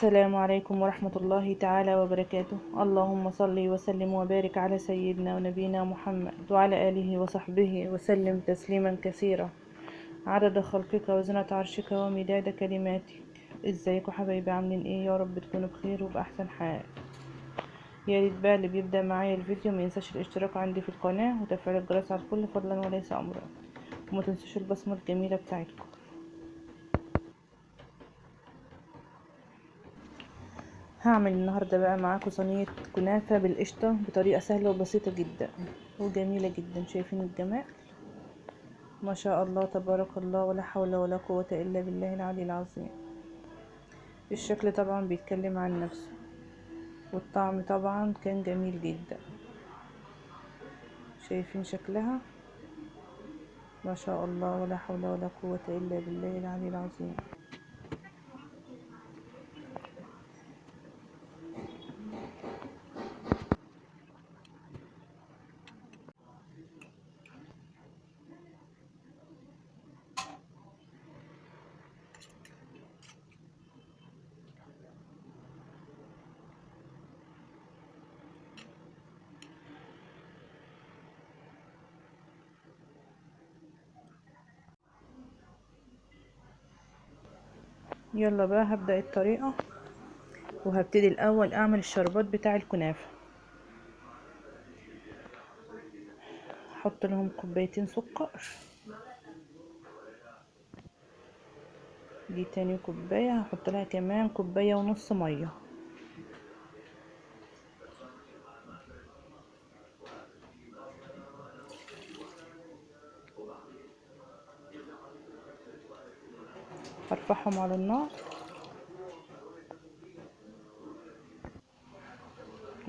السلام عليكم ورحمة الله تعالى وبركاته. اللهم صل وسلم وبارك على سيدنا ونبينا محمد وعلى آله وصحبه وسلم تسليما كثيرا عدد خلقك وزنة عرشك ومداد كلماتك. ازيكم حبايبي، عاملين ايه؟ يا رب تكونوا بخير وبأحسن حال. يا ريت بقى اللي بيبدأ معايا الفيديو ما ينساش الاشتراك عندي في القناة وتفعيل الجرس على الكل فضلا وليس أمرا، وما تنسوش البصمة الجميلة بتاعتكم. هعمل النهاردة بقى معاكم صينية كنافة بالقشطة بطريقة سهلة وبسيطة جدا وجميلة جدا. شايفين الجمال؟ ما شاء الله تبارك الله، ولا حول ولا قوة إلا بالله العلي العظيم. الشكل طبعا بيتكلم عن نفسه، والطعم طبعا كان جميل جدا. شايفين شكلها؟ ما شاء الله ولا حول ولا قوة إلا بالله العلي العظيم. يلا بقى هبدأ الطريقة، وهبتدي الأول أعمل الشربات بتاع الكنافة. هحط لهم كوبايتين سكر، دي تاني كوباية. هحط لها كمان كوباية ونص مية. هرفعهم على النار.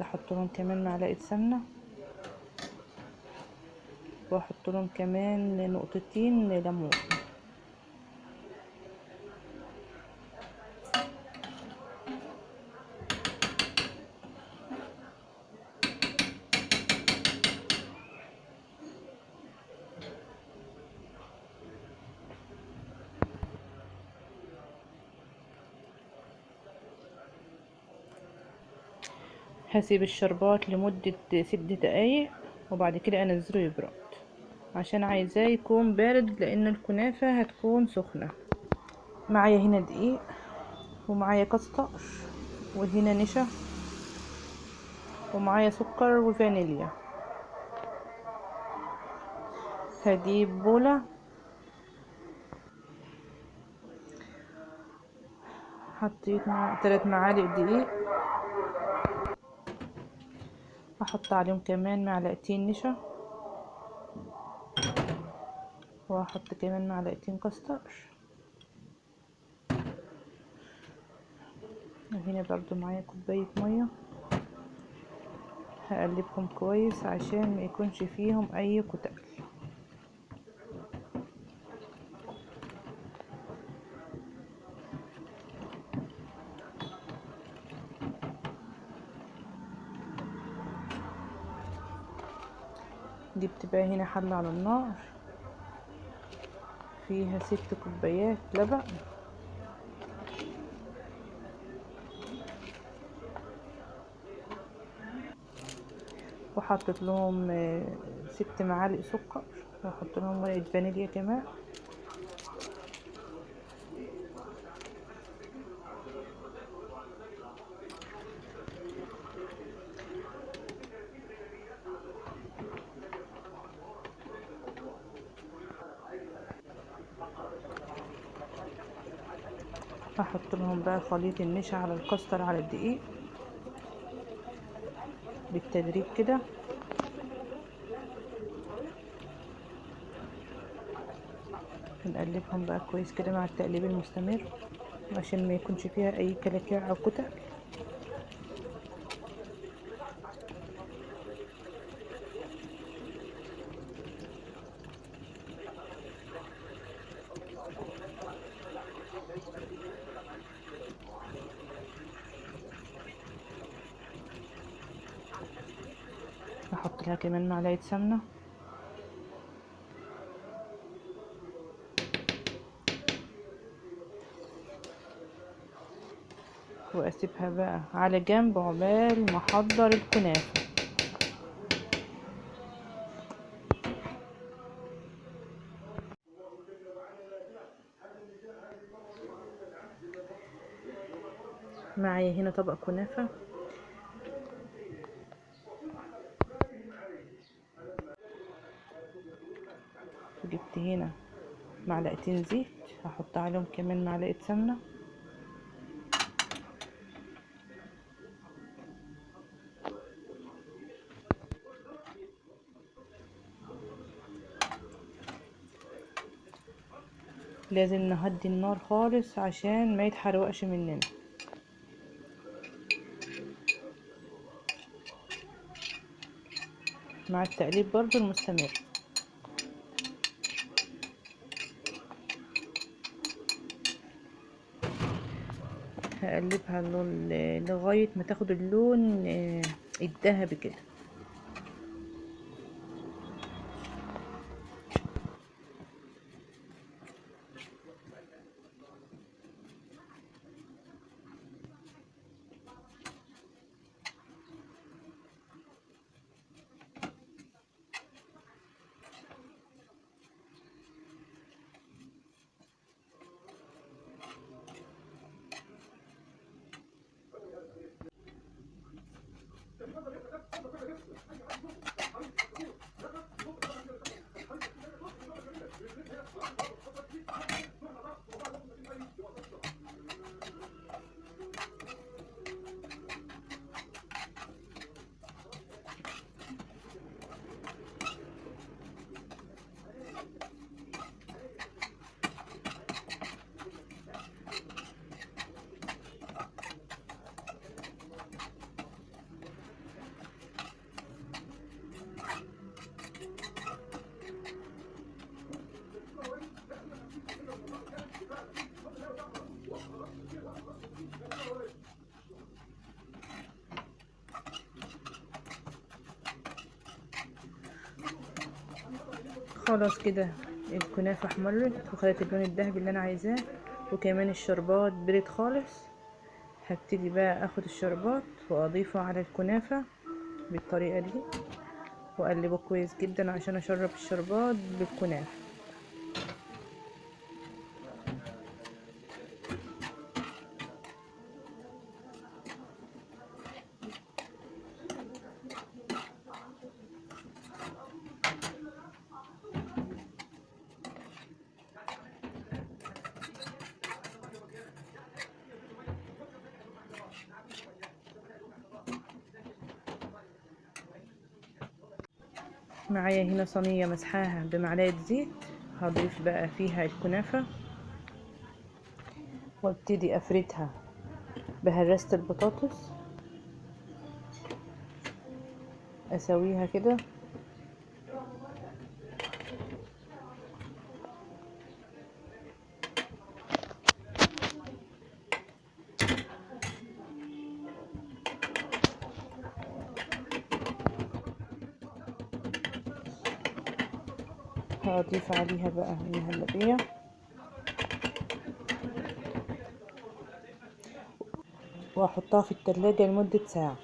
احط لهم كمان معلقة سمنة، واحط لهم كمان نقطتين ليمون. هسيب الشربات لمدة 6 دقايق، وبعد كده انزله يبرد عشان عايزاه يكون بارد، لان الكنافة هتكون سخنة. معايا هنا دقيق، ومعايا كاستر، وهنا نشا، ومعايا سكر وفانيليا. هجيب بولة، حطيت 3 معالق دقيق، هحط عليهم كمان معلقتين نشا، وهحط كمان معلقتين كاستر. وهنا برضو معايا كوباية مية. هقلبهم كويس عشان ما يكونش فيهم اي كتل. جبت بقى هنا حلة على النار فيها 6 كوبايات لبن، وحطيت لهم 6 معالق سكر، واحط لهم ورقة فانيليا كمان. هحط لهم بقى خليط النشا على الكاستر على الدقيق بالتدريج كده. نقلبهم بقى كويس كده مع التقليب المستمر عشان ما يكونش فيها اي كلاكيع او كتل. هحط لها كمان معلقة سمنة، واسيبها بقى على جنب عقبال ما احضر الكنافه. معايا هنا طبق كنافه، وجبت هنا معلقتين زيت، هحط عليهم كمان معلقه سمنه، لازم نهدي النار خالص عشان ما يتحرقش مننا. مع التقليب برضو المستمر. هقلبها لغاية ما تاخد اللون الذهبي كده. خلاص كده الكنافة احمرت وخدت اللون الذهبي اللي انا عايزاه، وكمان الشربات برد خالص. هبتدي بقى اخد الشربات واضيفه على الكنافة بالطريقة دي، واقلبه كويس جدا عشان اشرب الشربات بالكنافة. معايا هنا صينية مسحاها بمعلقة زيت، هضيف بقى فيها الكنافة وابتدي افردها بهرسة البطاطس، اسويها كده. هضيف عليها بقى المهلبية واحطها في التلاجة لمدة ساعة.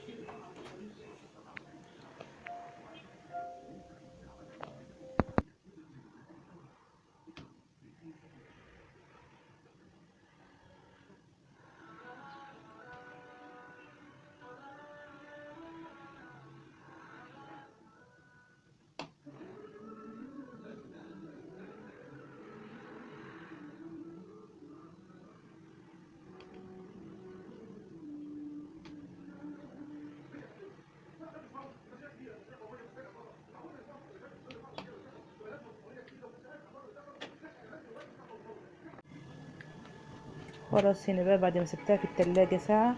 خلاص هنا بقى بعد ما سبتها في التلاجة ساعة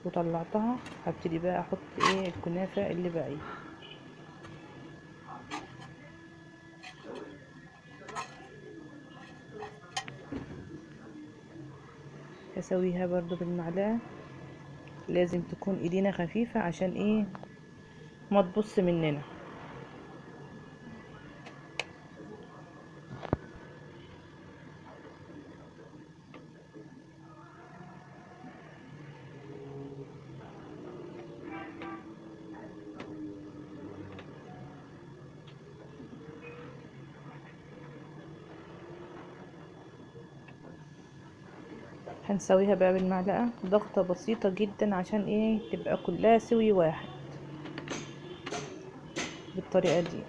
وطلعتها، هبتدي بقى احط الكنافة اللي باقي. هسويها برضو بالمعلقة، لازم تكون ايدينا خفيفة عشان ما تبص مننا. هنسويها بقى بالمعلقة ضغطة بسيطة جدا عشان ايه تبقى كلها سوي واحد بالطريقة دي.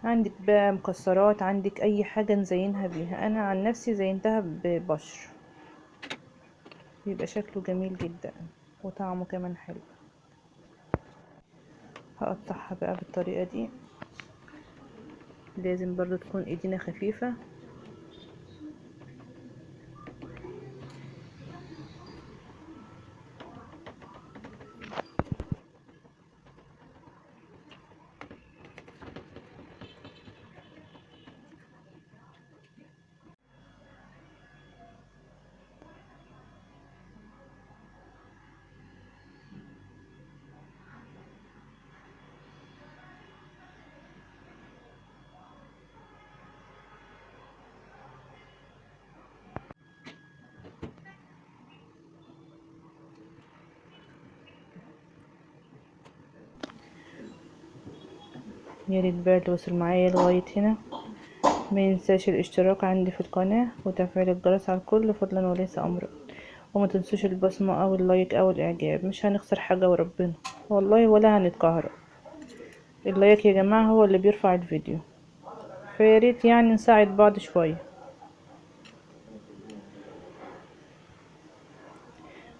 عندك بقى مكسرات، عندك اي حاجة نزينها بيها، انا عن نفسي زينتها ببشر، بيبقى شكله جميل جدا وطعمه كمان حلو. هقطعها بقى بالطريقة دي، لازم برضو تكون ايدينا خفيفة. يا ريت بقى اللي وصل معايا لغاية هنا ما ينساش الاشتراك عندي في القناة وتفعيل الجرس على الكل فضلا وليس امرا، وما تنسوش البصمة او اللايك او الاعجاب، مش هنخسر حاجة وربنا والله ولا هنتكهرب. اللايك يا جماعة هو اللي بيرفع الفيديو، فياريت يعني نساعد بعض شوية.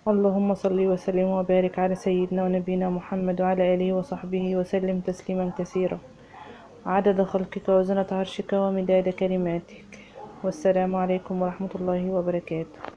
اللهم صل وسلم وبارك على سيدنا ونبينا محمد وعلى آله وصحبه وسلم تسليما كثيرا، عدد خلقك وزنة عرشك ومداد كلماتك. والسلام عليكم ورحمة الله وبركاته.